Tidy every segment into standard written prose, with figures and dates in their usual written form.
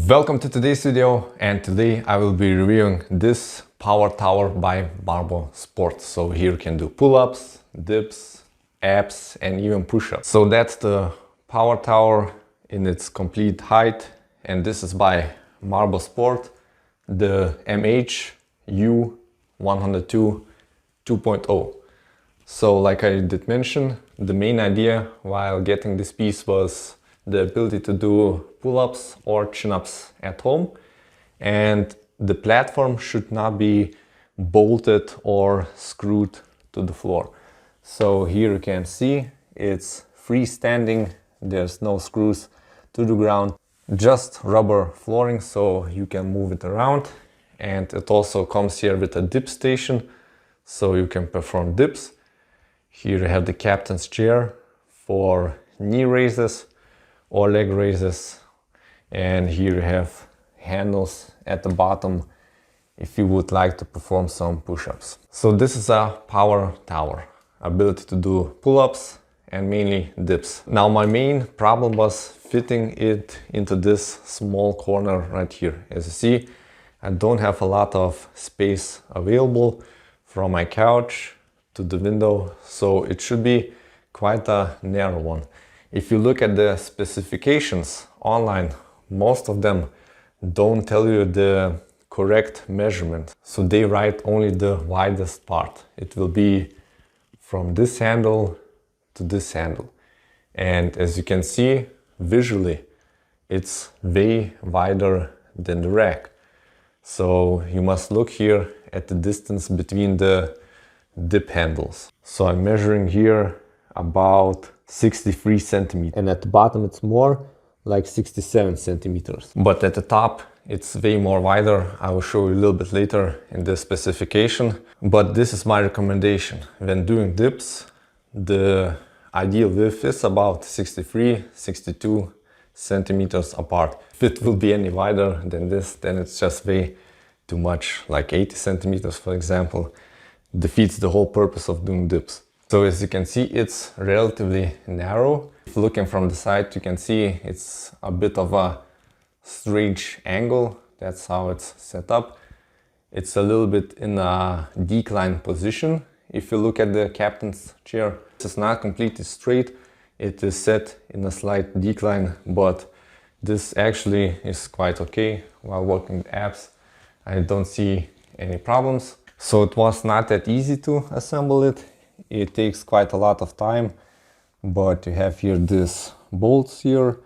Welcome to today's video, and today I will be reviewing this power tower by Marbo-Sport. So here you can do pull-ups, dips, abs and even push-ups. So that's the power tower in its complete height, and this is by Marbo-Sport, the MH-U102 2.0. So like I did mention, the main idea while getting this piece was the ability to do pull-ups or chin-ups at home, and the platform should not be bolted or screwed to the floor. So here you can see it's freestanding, there's no screws to the ground, just rubber flooring so you can move it around. And it also comes here with a dip station so you can perform dips. Here you have the captain's chair for knee raises or leg raises, and here you have handles at the bottom if you would like to perform some push-ups. So this is a power tower, ability to do pull-ups and mainly dips. Now my main problem was fitting it into this small corner right here. As you see, I don't have a lot of space available from my couch to the window, so it should be quite a narrow one. If you look at the specifications online, most of them don't tell you the correct measurement. So they write only the widest part. It will be from this handle to this handle. And as you can see, visually, it's way wider than the rack. So you must look here at the distance between the dip handles. So I'm measuring here about 63 centimeters, and at the bottom it's more like 67 centimeters. But at the top it's way more wider. I will show you a little bit later in the specification. But this is my recommendation. When doing dips, the ideal width is about 63, 62 centimeters apart. If it will be any wider than this, then it's just way too much, like 80 centimeters for example, defeats the whole purpose of doing dips. So as you can see, it's relatively narrow. If looking from the side, you can see it's a bit of a strange angle. That's how it's set up. It's a little bit in a decline position. If you look at the captain's chair, it's not completely straight. It is set in a slight decline, but this actually is quite okay while working with abs. I don't see any problems. So it was not that easy to assemble it. It takes quite a lot of time, but you have here these bolts here,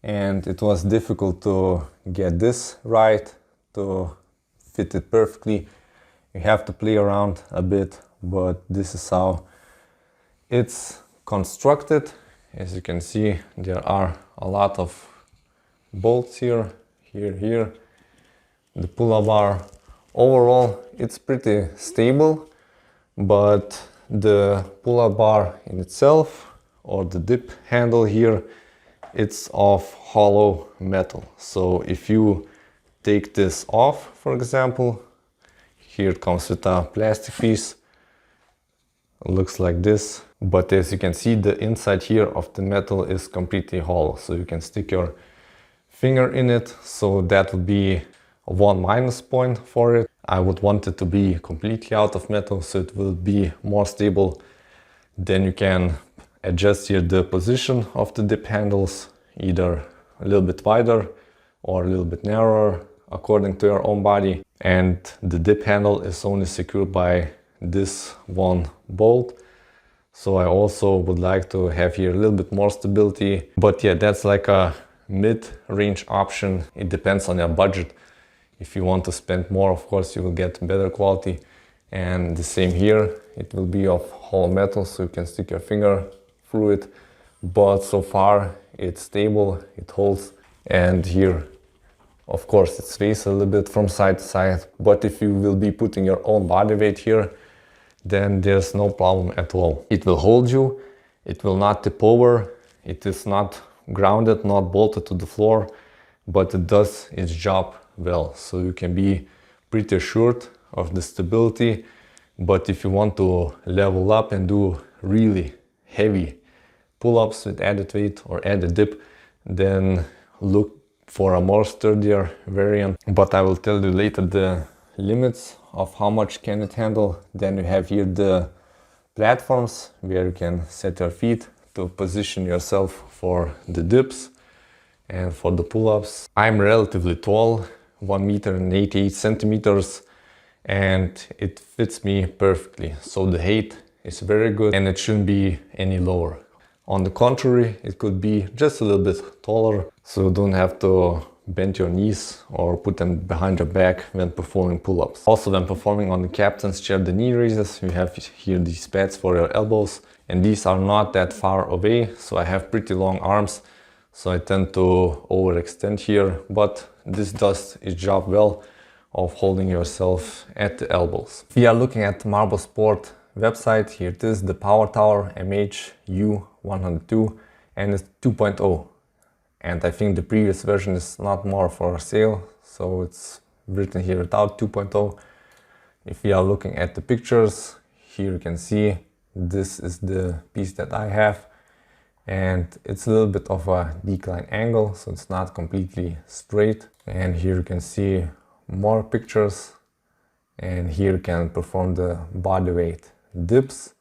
and it was difficult to get this right, to fit it perfectly. You have to play around a bit, but this is how it's constructed. As you can see, there are a lot of bolts here, here. The pull-up bar, overall it's pretty stable, but the pull-up bar in itself, or the dip handle here, it's of hollow metal. So if you take this off, for example, here it comes with a plastic piece. It looks like this, but as you can see, the inside here of the metal is completely hollow, so you can stick your finger in it. So that would be one minus point for it. I would want it to be completely out of metal, so it will be more stable. Then you can adjust here the position of the dip handles, either a little bit wider or a little bit narrower according to your own body. And the dip handle is only secured by this one bolt. So I also would like to have here a little bit more stability. But yeah, that's like a mid-range option. It depends on your budget. If you want to spend more, of course, you will get better quality. And the same here, it will be of hollow metal, so you can stick your finger through it. But so far, it's stable, it holds. And here, of course, it sways a little bit from side to side. But if you will be putting your own body weight here, then there's no problem at all. It will hold you, it will not tip over, it is not grounded, not bolted to the floor, but it does its job well. So you can be pretty assured of the stability. But if you want to level up and do really heavy pull-ups with added weight or added dip, then look for a more sturdier variant, but I will tell you later the limits of how much can it handle. Then you have here the platforms where you can set your feet to position yourself for the dips and for the pull-ups. I'm relatively tall, 1 meter and 88 centimeters, and it fits me perfectly. So the height is very good and it shouldn't be any lower. On the contrary, it could be just a little bit taller, so you don't have to bend your knees or put them behind your back when performing pull-ups. Also, when performing on the captain's chair, the knee raises, you have here these pads for your elbows, and these are not that far away, so I have pretty long arms, so I tend to overextend here, but this does its job well of holding yourself at the elbows. If we are looking at Marbo-Sport website, here it is, the Power Tower MH-U102, and it's 2.0. And I think the previous version is not more for sale, so it's written here without 2.0. If we are looking at the pictures, here you can see this is the piece that I have, and it's a little bit of a decline angle, so it's not completely straight. And here you can see more pictures, and here you can perform the body weight dips.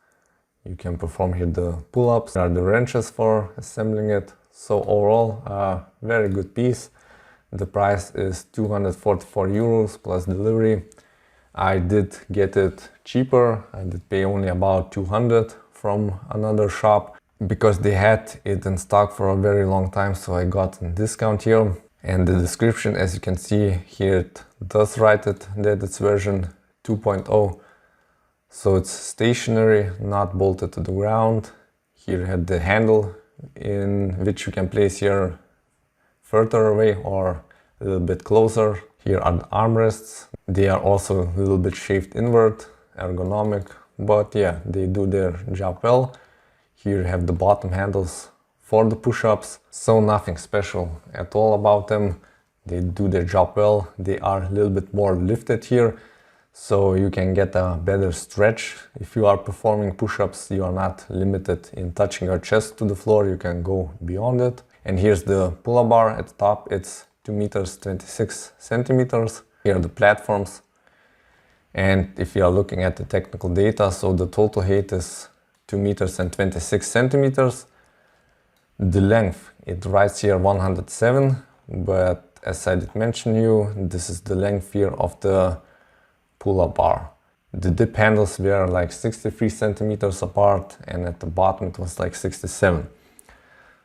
You can perform here the pull-ups. There are the wrenches for assembling it. So overall, a very good piece. The price is 244 euros plus delivery. I did get it cheaper. I did pay only about 200 from another shop because they had it in stock for a very long time, so I got a discount here. And the description, as you can see here, it does write it that it's version 2.0. So it's stationary, not bolted to the ground. Here you have the handle in which you can place here further away or a little bit closer. Here are the armrests. They are also a little bit shaped inward, ergonomic, but yeah, they do their job well. Here you have the bottom handles for the push-ups, so nothing special at all about them. They do their job well. They are a little bit more lifted here, so you can get a better stretch. If you are performing push-ups, you are not limited in touching your chest to the floor, you can go beyond it. And here's the pull-up bar at the top, it's 2 meters 26 centimeters. Here are the platforms. And if you are looking at the technical data, so the total height is 2 meters and 26 centimeters. The length, it writes here 107, but as I did mention you, this is the length here of the pull-up bar. The dip handles were like 63 centimeters apart, and at the bottom it was like 67.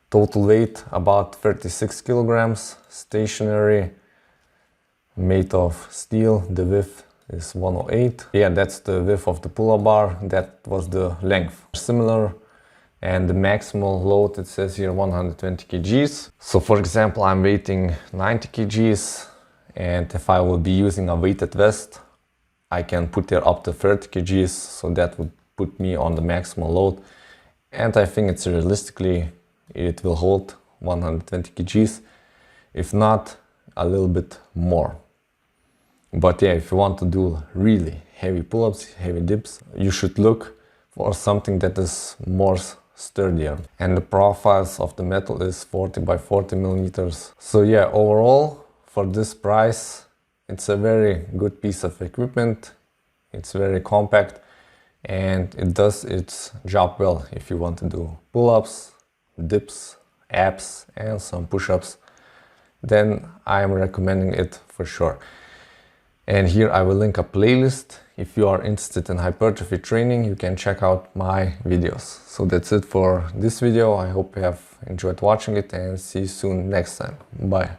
Total weight about 36 kilograms, stationary, made of steel. The width is 108. Yeah, that's the width of the pull-up bar. That was the length. Similar. And the maximal load, it says here 120 kgs. So for example, I'm weighting 90 kgs, and if I will be using a weighted vest, I can put there up to 30 kgs, so that would put me on the maximal load. And I think it's realistically, it will hold 120 kgs, if not a little bit more. But yeah, if you want to do really heavy pull-ups, heavy dips, you should look for something that is more sturdier. And the profiles of the metal is 40 by 40 millimeters. So yeah, overall, for this price, it's a very good piece of equipment. It's very compact and it does its job well if you want to do pull-ups, dips, abs and some push-ups. Then I'm recommending it for sure. And here I will link a playlist. If you are interested in hypertrophy training, you can check out my videos. So that's it for this video. I hope you have enjoyed watching it and see you soon next time. Bye.